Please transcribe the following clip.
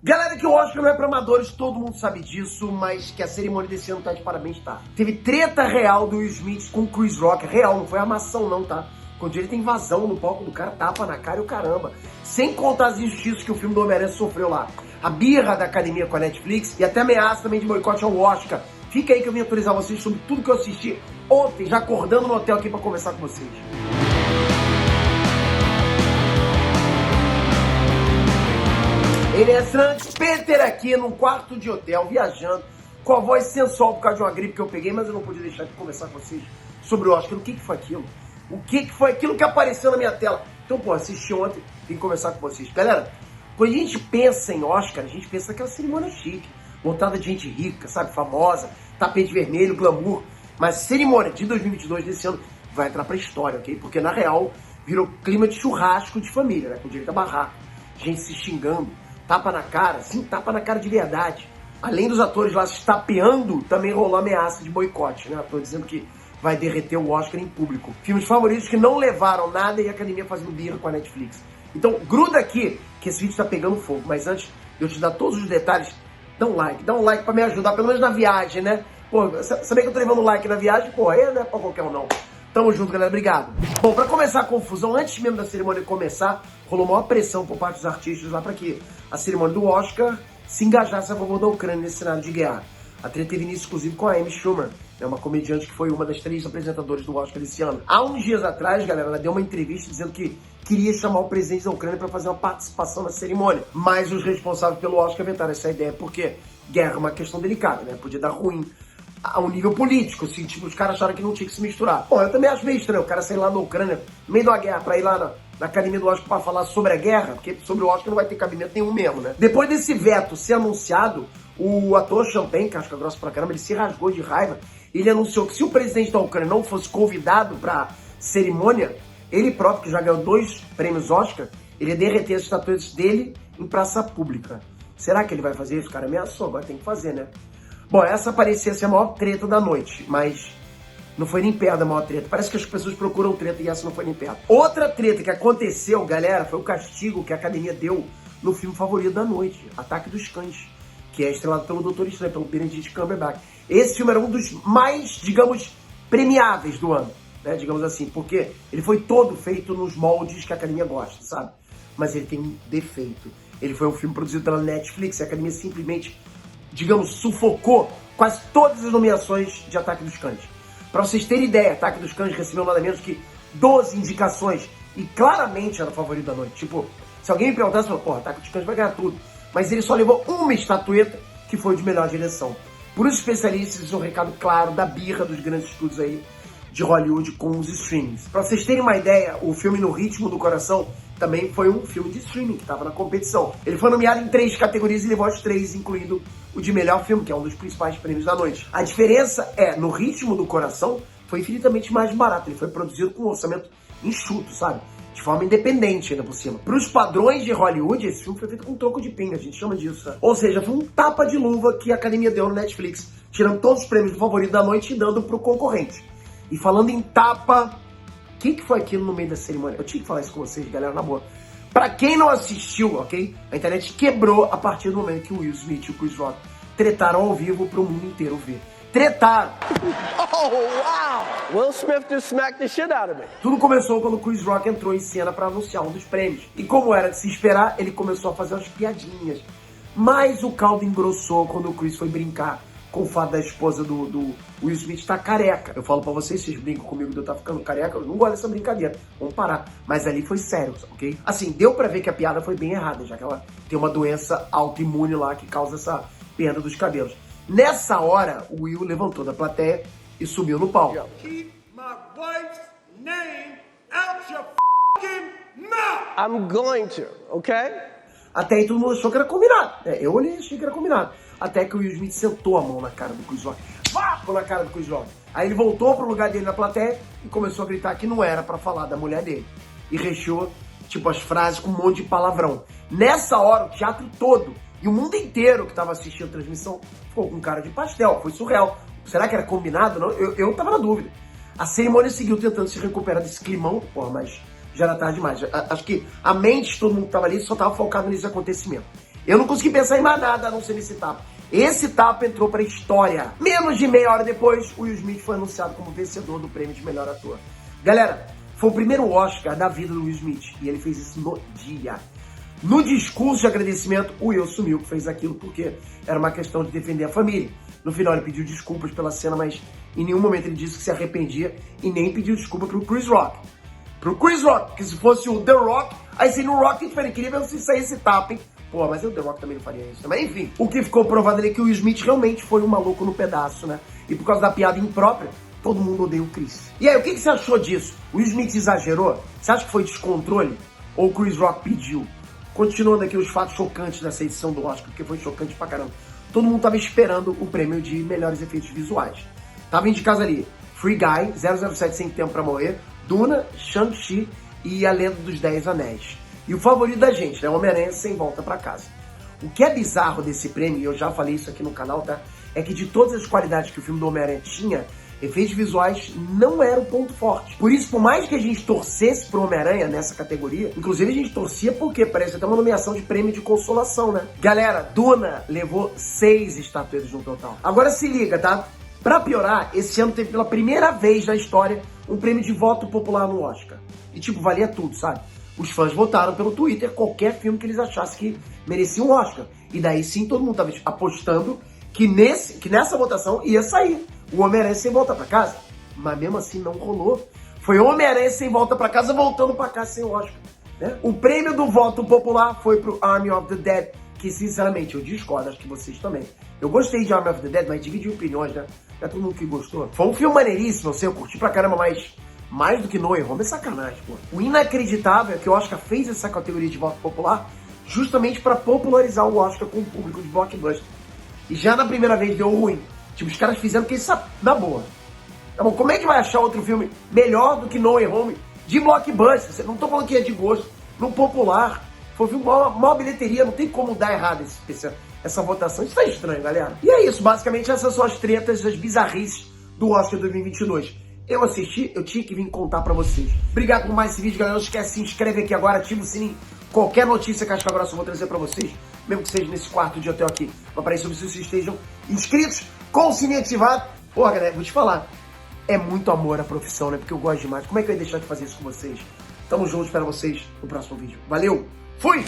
Galera, que o Oscar não é pra amadores, todo mundo sabe disso, mas que a cerimônia desse ano tá de parabéns, tá? Teve treta real do Will Smith com o Chris Rock, real, não foi armação não, tá? Quando ele tem invasão no palco do cara, tapa na cara e o caramba. Sem contar as injustiças que o filme do Homem-Aranha sofreu lá. A birra da academia com a Netflix e até ameaça também de boicote ao Oscar. Fica aí que eu vim atualizar vocês sobre tudo que eu assisti ontem, já acordando no hotel aqui pra conversar com vocês. Ele é Frank Peter aqui num quarto de hotel, viajando, com a voz sensual por causa de uma gripe que eu peguei, mas eu não podia deixar de conversar com vocês sobre o Oscar. O que foi aquilo? O que foi aquilo que apareceu na minha tela? Então, pô, assisti ontem, vim conversar com vocês. Galera, quando a gente pensa em Oscar, a gente pensa naquela cerimônia chique, montada de gente rica, sabe, famosa, tapete vermelho, glamour. Mas a cerimônia de 2022, desse ano, vai entrar pra história, ok? Porque, na real, virou clima de churrasco de família, né? Com direito a barraco, gente se xingando, tapa na cara, sim, tapa na cara de verdade. Além dos atores lá se estapeando, também rolou ameaça de boicote, né? Tô dizendo que vai derreter o Oscar em público. Filmes favoritos que não levaram nada e a academia fazendo birra com a Netflix. Então, gruda aqui, que esse vídeo tá pegando fogo. Mas antes de eu te dar todos os detalhes, dá um like pra me ajudar, pelo menos na viagem, né? Pô, sabia que eu tô levando like na viagem? Pô, aí não é pra qualquer um, não. Tamo junto, galera. Obrigado. Bom, pra começar a confusão, antes mesmo da cerimônia começar, rolou maior pressão por parte dos artistas lá pra que a cerimônia do Oscar se engajasse a favor da Ucrânia nesse cenário de guerra. A treta teve início, inclusive, com a Amy Schumer, né, uma comediante que foi uma das 3 apresentadoras do Oscar desse ano. Há uns dias atrás, galera, ela deu uma entrevista dizendo que queria chamar o presidente da Ucrânia para fazer uma participação na cerimônia. Mas os responsáveis pelo Oscar vetaram essa ideia, porque guerra é uma questão delicada, né? Podia dar ruim a um nível político, assim, tipo, os caras acharam que não tinha que se misturar. Bom, eu também acho meio estranho o cara sair lá na Ucrânia, no meio de uma guerra, pra ir lá na academia do Oscar pra falar sobre a guerra, porque sobre o Oscar não vai ter cabimento nenhum mesmo, né? Depois desse veto ser anunciado, o ator Champagne, casca grossa pra caramba, ele se rasgou de raiva. Ele anunciou que se o presidente da Ucrânia não fosse convidado pra cerimônia, ele próprio, que já ganhou 2 prêmios Oscar, ele ia derreter as estatuetas dele em praça pública. Será que ele vai fazer isso? O cara ameaçou, agora tem que fazer, né? Bom, essa parecia ser a maior treta da noite, mas não foi nem perto da maior treta. Parece que as pessoas procuram treta e essa não foi nem perto. Outra treta que aconteceu, galera, foi o castigo que a academia deu no filme favorito da noite, Ataque dos Cães, que é estrelado pelo Doutor Estranho, pelo Benedict Cumberbatch. Esse filme era um dos mais, digamos, premiáveis do ano, né? Digamos assim, porque ele foi todo feito nos moldes que a academia gosta, sabe? Mas ele tem um defeito. Ele foi um filme produzido pela Netflix e a academia simplesmente, digamos, sufocou quase todas as nomeações de Ataque dos Cães. Pra vocês terem ideia, Ataque dos Cães recebeu nada menos que 12 indicações e claramente era o favorito da noite. Tipo, se alguém me perguntasse, eu falava, porra, Ataque dos Cães vai ganhar tudo. Mas ele só levou uma estatueta, que foi de melhor direção. Por os especialistas, isso é um recado claro da birra dos grandes estúdios aí de Hollywood com os streamings. Pra vocês terem uma ideia, o filme No Ritmo do Coração também foi um filme de streaming que estava na competição. Ele foi nomeado em 3 categorias e levou as 3, incluindo o de melhor filme, que é um dos principais prêmios da noite. A diferença é, No Ritmo do Coração foi infinitamente mais barato. Ele foi produzido com um orçamento enxuto, sabe? De forma independente ainda por cima. Para os padrões de Hollywood, esse filme foi feito com troco de pinga, a gente chama disso, né? Ou seja, foi um tapa de luva que a academia deu no Netflix, tirando todos os prêmios do favorito da noite e dando pro concorrente. E falando em tapa, o que foi aquilo no meio da cerimônia? Eu tinha que falar isso com vocês, galera, na boa. Pra quem não assistiu, ok? A internet quebrou a partir do momento que o Will Smith e o Chris Rock tretaram ao vivo pro mundo inteiro ver. Tretaram! Oh, wow! Will Smith just smacked the shit out of me. Tudo começou quando o Chris Rock entrou em cena pra anunciar um dos prêmios. E como era de se esperar, ele começou a fazer umas piadinhas. Mas o caldo engrossou quando o Chris foi brincar com o fato da esposa do Will Smith estar careca. Eu falo pra vocês brincam comigo de eu estar ficando careca, eu não gosto dessa brincadeira. Vamos parar. Mas ali foi sério, ok? Assim, deu pra ver que a piada foi bem errada, já que ela tem uma doença autoimune lá que causa essa perda dos cabelos. Nessa hora, o Will levantou da plateia e subiu no palco. Keep my wife's name out your f***ing mouth! I'm going to, okay? Até aí todo mundo achou que era combinado. Eu olhei e achei que era combinado. Até que o Will Smith sentou a mão na cara do Chris Rock. Vapo na cara do Chris Rock. Aí ele voltou pro lugar dele na plateia e começou a gritar que não era pra falar da mulher dele. E recheou, tipo, as frases com um monte de palavrão. Nessa hora, o teatro todo e o mundo inteiro que tava assistindo a transmissão ficou com cara de pastel. Foi surreal. Será que era combinado? Não, eu tava na dúvida. A cerimônia seguiu tentando se recuperar desse climão, porra, mas já era tarde demais. Acho que a mente de todo mundo que tava ali só tava focado nesse acontecimento. Eu não consegui pensar em mais nada a não ser nesse tapa. Esse tapa entrou pra história. Menos de meia hora depois, o Will Smith foi anunciado como vencedor do prêmio de melhor ator. Galera, foi o primeiro Oscar da vida do Will Smith. E ele fez isso no dia. No discurso de agradecimento, o Will assumiu que fez aquilo porque era uma questão de defender a família. No final ele pediu desculpas pela cena, mas em nenhum momento ele disse que se arrependia e nem pediu desculpa pro Chris Rock. Pro Chris Rock, que se fosse o The Rock, aí seria o Rock diferente. Queria ver se saísse esse tapa, hein? Pô, mas o The Rock também não faria isso. Mas enfim, o que ficou provado ali é que o Will Smith realmente foi um maluco no pedaço, né? E por causa da piada imprópria, todo mundo odeia o Chris. E aí, o que você achou disso? O Will Smith exagerou? Você acha que foi descontrole? Ou o Chris Rock pediu? Continuando aqui os fatos chocantes dessa edição do Oscar, porque foi chocante pra caramba. Todo mundo tava esperando o prêmio de melhores efeitos visuais. Tava indicados ali Free Guy, 007 Sem Tempo Pra Morrer, Duna, Shang-Chi e A Lenda dos 10 Anéis. E o favorito da gente, né? Homem-Aranha Sem Volta Pra Casa. O que é bizarro desse prêmio, e eu já falei isso aqui no canal, tá? É que de todas as qualidades que o filme do Homem-Aranha tinha, efeitos visuais não era o ponto forte. Por isso, por mais que a gente torcesse pro Homem-Aranha nessa categoria, inclusive a gente torcia porque parece até uma nomeação de prêmio de consolação, né? Galera, Duna levou 6 estatuetas no total. Agora se liga, tá? Pra piorar, esse ano teve pela primeira vez na história um prêmio de voto popular no Oscar. E tipo, valia tudo, sabe? Os fãs votaram pelo Twitter qualquer filme que eles achassem que merecia um Oscar. E daí sim todo mundo tava apostando que nessa votação ia sair o Homem-Aranha Sem Volta Pra Casa. Mas mesmo assim não rolou. Foi Homem-Aranha Sem Volta Pra Casa voltando pra casa sem o Oscar. Né? O prêmio do voto popular foi pro Army of the Dead, que sinceramente eu discordo, acho que vocês também. Eu gostei de Army of the Dead, mas dividi opiniões, né? Não é todo mundo que gostou. Foi um filme maneiríssimo, eu curti pra caramba, mas mais do que No Way Home é sacanagem, pô. O inacreditável é que o Oscar fez essa categoria de voto popular justamente pra popularizar o Oscar com o público de blockbuster. E já na primeira vez deu ruim. Tipo, os caras fizeram que isso na boa. Tá bom, como é que vai achar outro filme melhor do que No Way Home de blockbuster? Não tô falando que é de gosto, no popular. Foi um filme com maior bilheteria, não tem como dar errado essa votação. Isso tá estranho, galera. E é isso, basicamente essas são as tretas, as bizarrices do Oscar 2022. Eu assisti, eu tinha que vir contar pra vocês. Obrigado por mais esse vídeo, galera. Não esquece, se inscreve aqui agora, ativa o sininho. Qualquer notícia que Casca Grossa eu vou trazer pra vocês, mesmo que seja nesse quarto de hotel aqui, vai aparecer se vocês estejam inscritos, com o sininho ativado. Porra, galera, vou te falar, é muito amor à profissão, né? Porque eu gosto demais. Como é que eu ia deixar de fazer isso com vocês? Tamo junto, espero vocês no próximo vídeo. Valeu, fui!